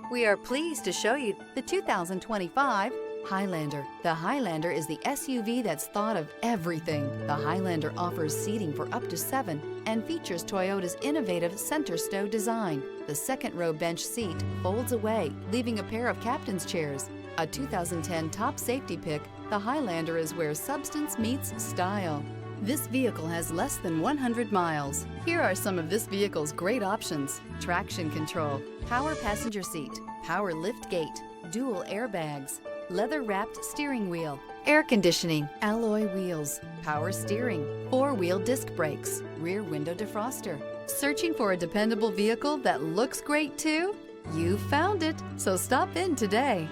We are pleased to show you the 2025 Highlander. The Highlander is the SUV that's thought of everything. The Highlander offers seating for up to 7 and features Toyota's innovative center stow design. The second row bench seat folds away, leaving a pair of captain's chairs. A 2010 top safety pick, the Highlander is where substance meets style. This vehicle has less than 100 miles. Here are some of this vehicle's great options: traction control, power passenger seat, power lift gate, dual airbags, leather-wrapped steering wheel, air conditioning, alloy wheels, power steering, 4-wheel disc brakes, rear window defroster. Searching for a dependable vehicle that looks great too? You found it, so stop in today.